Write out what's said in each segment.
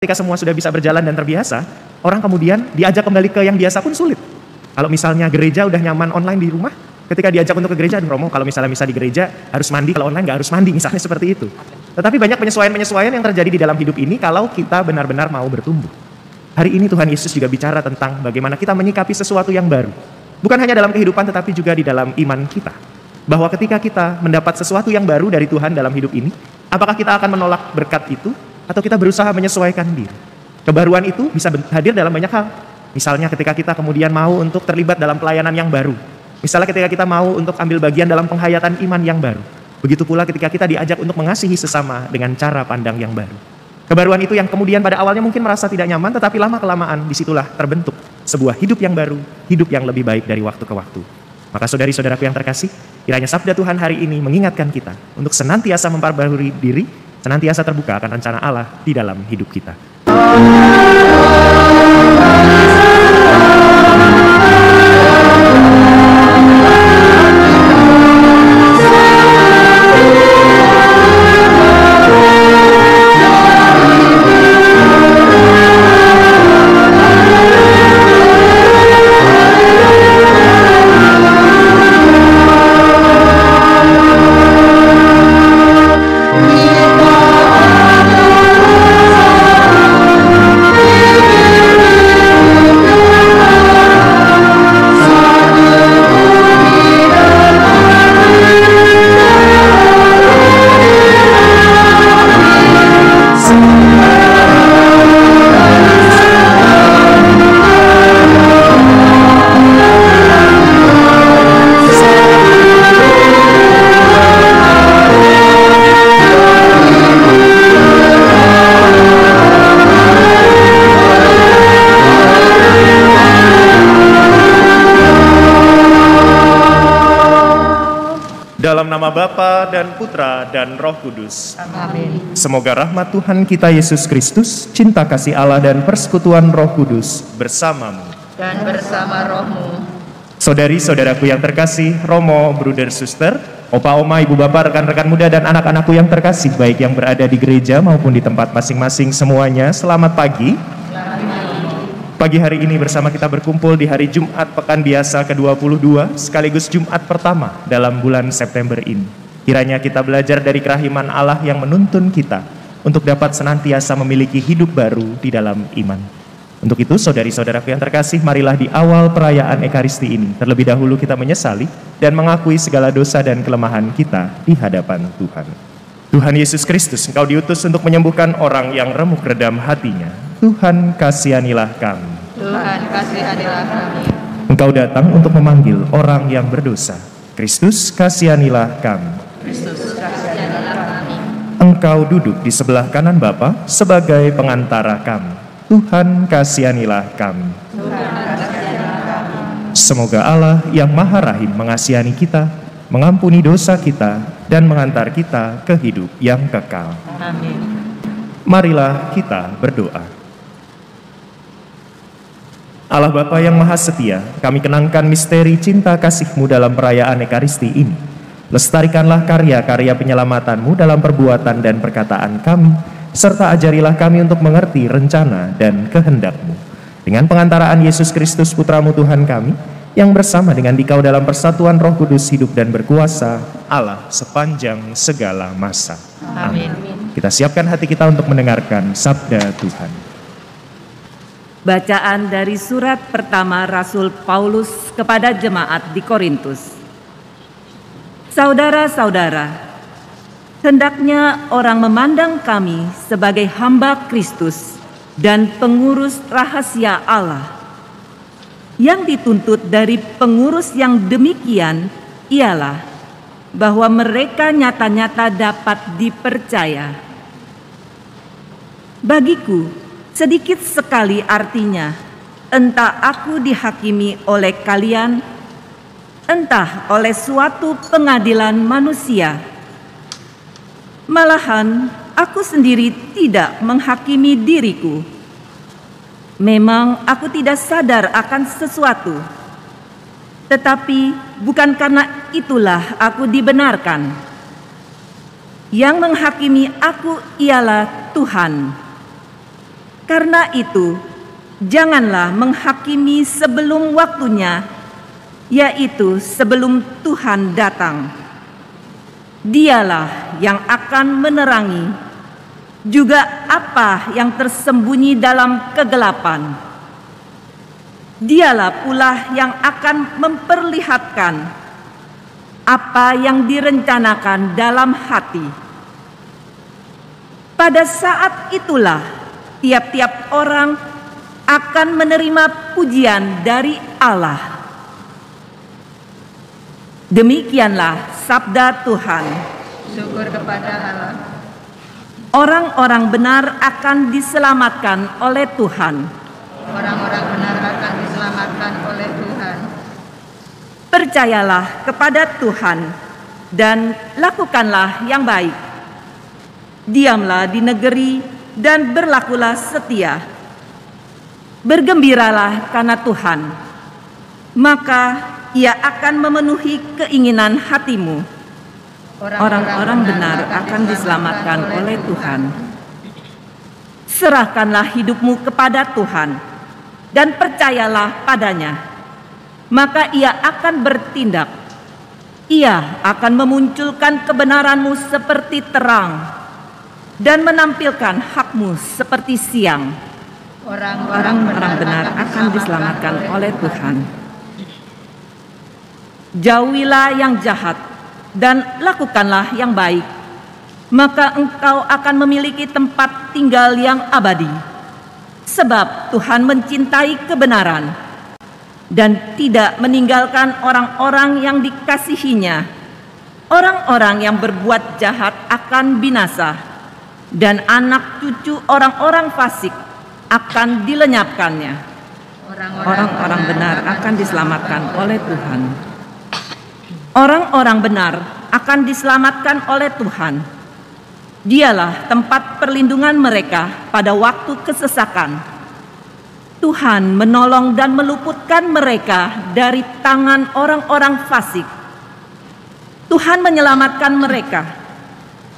Ketika semua sudah bisa berjalan dan terbiasa, orang kemudian diajak kembali ke yang biasa pun sulit. Kalau misalnya gereja udah nyaman online di rumah, ketika diajak untuk ke gereja, Romo kalau misalnya bisa di gereja harus mandi, kalau online nggak harus mandi, misalnya seperti itu. Tetapi banyak penyesuaian-penyesuaian yang terjadi di dalam hidup ini kalau kita benar-benar mau bertumbuh. Hari ini Tuhan Yesus juga bicara tentang bagaimana kita menyikapi sesuatu yang baru. Bukan hanya dalam kehidupan tetapi juga di dalam iman kita. Bahwa ketika kita mendapat sesuatu yang baru dari Tuhan dalam hidup ini, apakah kita akan menolak berkat itu atau kita berusaha menyesuaikan diri? Kebaruan itu bisa hadir dalam banyak hal. Misalnya ketika kita kemudian mau untuk terlibat dalam pelayanan yang baru. Misalnya ketika kita mau untuk ambil bagian dalam penghayatan iman yang baru. Begitu pula ketika kita diajak untuk mengasihi sesama dengan cara pandang yang baru. Kebaruan itu yang kemudian pada awalnya mungkin merasa tidak nyaman, tetapi lama-kelamaan disitulah terbentuk sebuah hidup yang baru, hidup yang lebih baik dari waktu ke waktu. Maka saudari-saudaraku yang terkasih, kiranya sabda Tuhan hari ini mengingatkan kita untuk senantiasa memperbarui diri, senantiasa terbuka akan rencana Allah di dalam hidup kita. Dalam nama Bapa dan Putra dan Roh Kudus. Amin. Semoga rahmat Tuhan kita Yesus Kristus, cinta kasih Allah dan persekutuan Roh Kudus bersamamu Dan bersama rohmu. Saudari-saudaraku yang terkasih, Romo, Bruder, Suster, Opa, Oma, Ibu, Bapak, rekan-rekan muda dan anak-anakku yang terkasih, baik yang berada di gereja maupun di tempat masing-masing semuanya, selamat pagi. Pagi hari ini bersama kita berkumpul di hari Jumat Pekan Biasa ke-22 sekaligus Jumat pertama dalam bulan September ini. Kiranya kita belajar dari kerahiman Allah yang menuntun kita untuk dapat senantiasa memiliki hidup baru di dalam iman. Untuk itu saudari-saudaraku yang terkasih, marilah di awal perayaan Ekaristi ini terlebih dahulu kita menyesali dan mengakui segala dosa dan kelemahan kita di hadapan Tuhan. Tuhan Yesus Kristus, Engkau diutus untuk menyembuhkan orang yang remuk redam hatinya. Tuhan kasihanilah kami. Tuhan kasihanilah kami. Engkau datang untuk memanggil orang yang berdosa. Kristus kasihanilah kami. Kristus kasihanilah kami. Engkau duduk di sebelah kanan Bapa sebagai pengantara kami. Tuhan kasihanilah kami. Tuhan kasihanilah kami. Semoga Allah yang Maha Rahim mengasihani kita, mengampuni dosa kita, dan mengantar kita ke hidup yang kekal. Amin. Marilah kita berdoa. Allah Bapa yang Maha Setia, kami kenangkan misteri cinta kasih-Mu dalam perayaan Ekaristi ini. Lestarikanlah karya-karya penyelamatan-Mu dalam perbuatan dan perkataan kami, serta ajarilah kami untuk mengerti rencana dan kehendak-Mu. Dengan pengantaraan Yesus Kristus Putra-Mu Tuhan kami, yang bersama dengan Dikau dalam persatuan Roh Kudus hidup dan berkuasa, Allah sepanjang segala masa. Amin. Kita siapkan hati kita untuk mendengarkan sabda Tuhan. Bacaan dari surat pertama Rasul Paulus kepada jemaat di Korintus. Saudara-saudara, hendaknya orang memandang kami sebagai hamba Kristus dan pengurus rahasia Allah. Yang dituntut dari pengurus yang demikian ialah bahwa mereka nyata-nyata dapat dipercaya. Bagiku, sedikit sekali artinya, entah aku dihakimi oleh kalian, entah oleh suatu pengadilan manusia. Malahan, aku sendiri tidak menghakimi diriku. Memang aku tidak sadar akan sesuatu, tetapi bukan karena itulah aku dibenarkan. Yang menghakimi aku ialah Tuhan. Karena itu, janganlah menghakimi sebelum waktunya, yaitu sebelum Tuhan datang. Dialah yang akan menerangi juga apa yang tersembunyi dalam kegelapan. Dialah pula yang akan memperlihatkan apa yang direncanakan dalam hati. Pada saat itulah tiap-tiap orang akan menerima pujian dari Allah. Demikianlah sabda Tuhan. Syukur kepada Allah. Orang-orang benar akan diselamatkan oleh Tuhan. Orang-orang benar akan diselamatkan oleh Tuhan. Percayalah kepada Tuhan dan lakukanlah yang baik. Diamlah di negeri dan berlakulah setia. Bergembiralah karena Tuhan, maka Ia akan memenuhi keinginan hatimu. Orang-orang benar akan diselamatkan oleh Tuhan. Serahkanlah hidupmu kepada Tuhan dan percayalah padanya, maka Ia akan bertindak. Ia akan memunculkan kebenaranmu seperti terang dan menampilkan hakmu seperti siang. Orang-orang benar akan diselamatkan oleh Tuhan. Jauhilah yang jahat dan lakukanlah yang baik, maka engkau akan memiliki tempat tinggal yang abadi. Sebab Tuhan mencintai kebenaran dan tidak meninggalkan orang-orang yang dikasihinya. Orang-orang yang berbuat jahat akan binasa, dan anak cucu orang-orang fasik akan dilenyapkannya. Orang-orang benar akan diselamatkan oleh Tuhan. Orang-orang benar akan diselamatkan oleh Tuhan. Dialah tempat perlindungan mereka pada waktu kesesakan. Tuhan menolong dan meluputkan mereka dari tangan orang-orang fasik. Tuhan menyelamatkan mereka,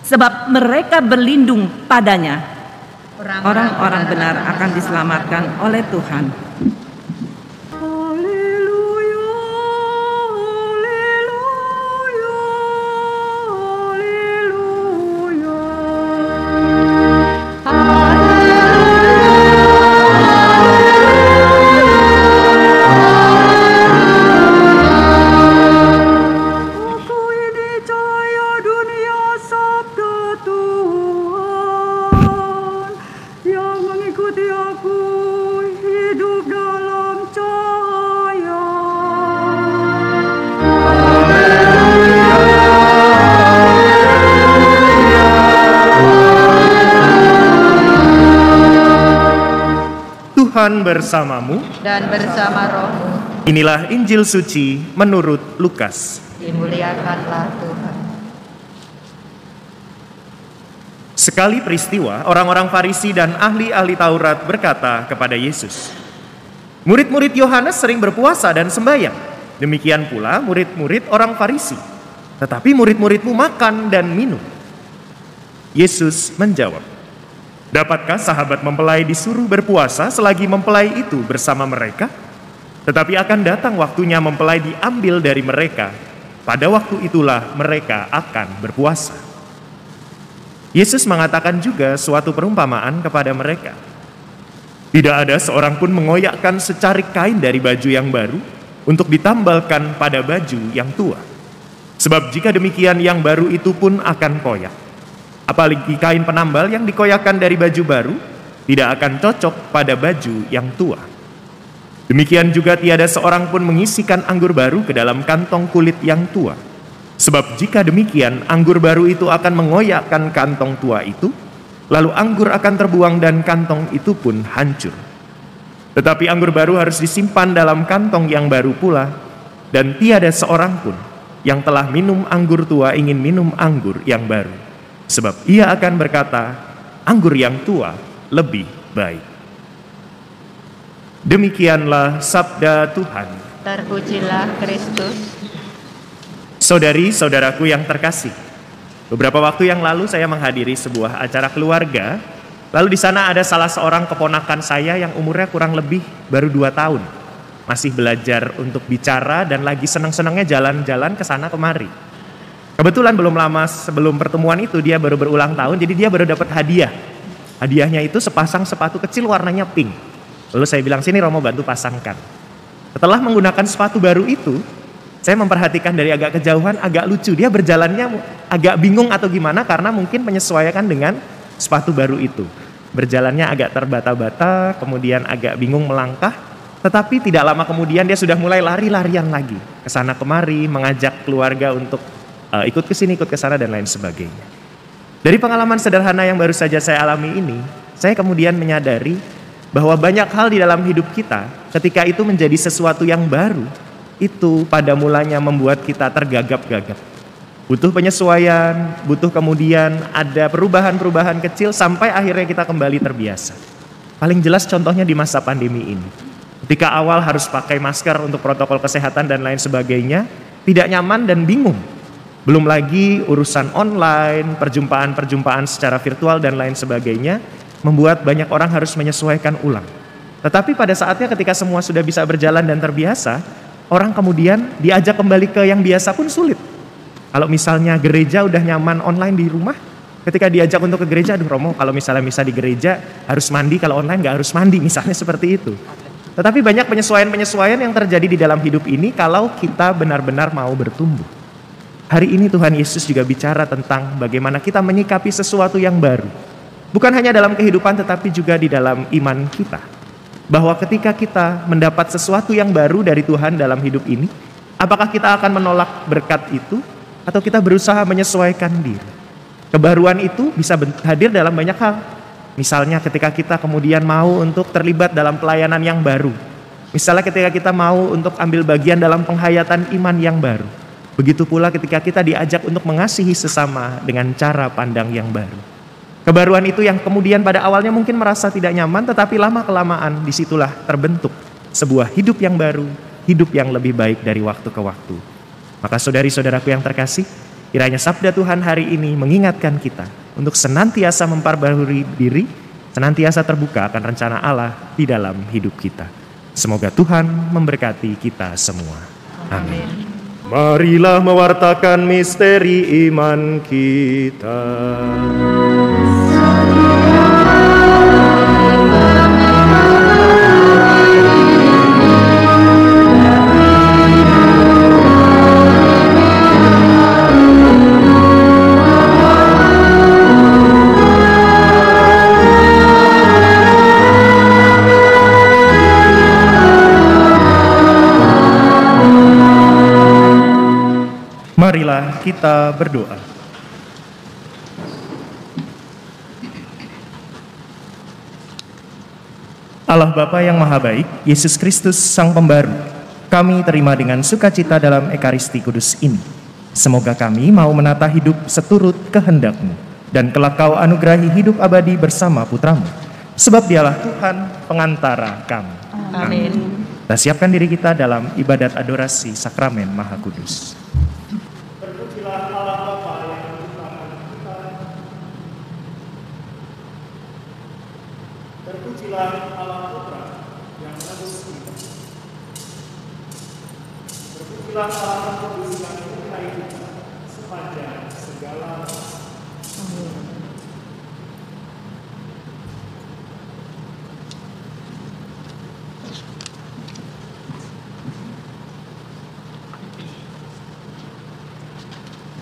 sebab mereka berlindung padanya. Orang-orang benar akan diselamatkan oleh Tuhan. Tuhan bersamamu Dan bersama rohmu. Inilah Injil suci menurut Lukas. Dimuliakanlah Tuhan. Sekali peristiwa, orang-orang Farisi dan ahli-ahli Taurat berkata kepada Yesus, "Murid-murid Yohanes sering berpuasa dan sembahyang. Demikian pula murid-murid orang Farisi. Tetapi murid-muridmu makan dan minum." Yesus menjawab, "Dapatkah sahabat mempelai disuruh berpuasa selagi mempelai itu bersama mereka? Tetapi akan datang waktunya mempelai diambil dari mereka. Pada waktu itulah mereka akan berpuasa." Yesus mengatakan juga suatu perumpamaan kepada mereka. "Tidak ada seorang pun mengoyakkan secarik kain dari baju yang baru untuk ditambalkan pada baju yang tua. Sebab jika demikian yang baru itu pun akan koyak. Apalagi kain penambal yang dikoyakkan dari baju baru tidak akan cocok pada baju yang tua. Demikian juga tiada seorang pun mengisikan anggur baru ke dalam kantong kulit yang tua. Sebab jika demikian anggur baru itu akan mengoyakkan kantong tua itu, lalu anggur akan terbuang dan kantong itu pun hancur. Tetapi anggur baru harus disimpan dalam kantong yang baru pula, dan tiada seorang pun yang telah minum anggur tua ingin minum anggur yang baru. Sebab ia akan berkata, anggur yang tua lebih baik." Demikianlah sabda Tuhan. Terpujilah Kristus. Saudari-saudaraku yang terkasih, beberapa waktu yang lalu saya menghadiri sebuah acara keluarga Lalu di sana ada salah seorang keponakan saya yang umurnya kurang lebih baru 2 tahun. Masih belajar untuk bicara dan lagi senang-senangnya jalan-jalan ke sana kemari. Kebetulan belum lama sebelum pertemuan itu dia baru berulang tahun, jadi dia baru dapat hadiah. Hadiahnya itu sepasang sepatu kecil warnanya pink. Lalu saya bilang, sini Romo bantu pasangkan. Setelah menggunakan sepatu baru itu, saya memperhatikan dari agak kejauhan, agak lucu. Dia berjalannya agak bingung atau gimana karena mungkin menyesuaikan dengan sepatu baru itu. Berjalannya agak terbata-bata, kemudian agak bingung melangkah. Tetapi tidak lama kemudian dia sudah mulai lari-larian lagi. Kesana kemari, mengajak keluarga untuk ikut ke sini, ikut ke sana dan lain sebagainya. Dari pengalaman sederhana yang baru saja saya alami ini, saya kemudian menyadari bahwa banyak hal di dalam hidup kita ketika itu menjadi sesuatu yang baru, itu pada mulanya membuat kita tergagap-gagap. Butuh penyesuaian, butuh kemudian ada perubahan-perubahan kecil sampai akhirnya kita kembali terbiasa. Paling jelas contohnya di masa pandemi ini. Ketika awal harus pakai masker untuk protokol kesehatan dan lain sebagainya, tidak nyaman dan bingung. Belum lagi urusan online, perjumpaan-perjumpaan secara virtual dan lain sebagainya, membuat banyak orang harus menyesuaikan ulang. Tetapi pada saatnya ketika semua sudah bisa berjalan dan terbiasa, orang kemudian diajak kembali ke yang biasa pun sulit. Kalau misalnya gereja udah nyaman online di rumah, ketika diajak untuk ke gereja, aduh Romo kalau misalnya bisa di gereja harus mandi, kalau online gak harus mandi, misalnya seperti itu. Tetapi banyak penyesuaian-penyesuaian yang terjadi di dalam hidup ini kalau kita benar-benar mau bertumbuh. Hari ini Tuhan Yesus juga bicara tentang bagaimana kita menyikapi sesuatu yang baru. Bukan hanya dalam kehidupan tetapi juga di dalam iman kita. Bahwa ketika kita mendapat sesuatu yang baru dari Tuhan dalam hidup ini, apakah kita akan menolak berkat itu atau kita berusaha menyesuaikan diri? Kebaruan itu bisa hadir dalam banyak hal. Misalnya ketika kita kemudian mau untuk terlibat dalam pelayanan yang baru. Misalnya ketika kita mau untuk ambil bagian dalam penghayatan iman yang baru. Begitu pula ketika kita diajak untuk mengasihi sesama dengan cara pandang yang baru. Kebaruan itu yang kemudian pada awalnya mungkin merasa tidak nyaman, tetapi lama-kelamaan disitulah terbentuk sebuah hidup yang baru, hidup yang lebih baik dari waktu ke waktu. Maka saudari-saudaraku yang terkasih, kiranya sabda Tuhan hari ini mengingatkan kita untuk senantiasa memperbarui diri, senantiasa terbuka akan rencana Allah di dalam hidup kita. Semoga Tuhan memberkati kita semua. Amin. Marilah mewartakan misteri iman kita. Marilah kita berdoa. Allah Bapa yang Maha Baik, Yesus Kristus Sang Pembaru, kami terima dengan sukacita dalam Ekaristi Kudus ini. Semoga kami mau menata hidup seturut kehendak-Mu, dan kelak Kau anugerahi hidup abadi bersama Putra-Mu. Sebab Dialah Tuhan pengantara kami. Amin. Kita siapkan diri kita dalam ibadat adorasi Sakramen Maha Kudus. Terpujilah Allah Putra yang menebus kita. Terpujilah Allah Kudus yang menyertai kita sepanjang segala masa.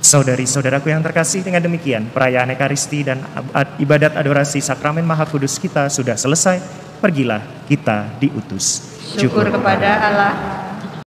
Saudari-saudaraku yang terkasih, dengan demikian perayaan Ekaristi dan ibadat adorasi Sakramen Maha Kudus kita sudah selesai. Pergilah, kita diutus. Syukur kepada Allah.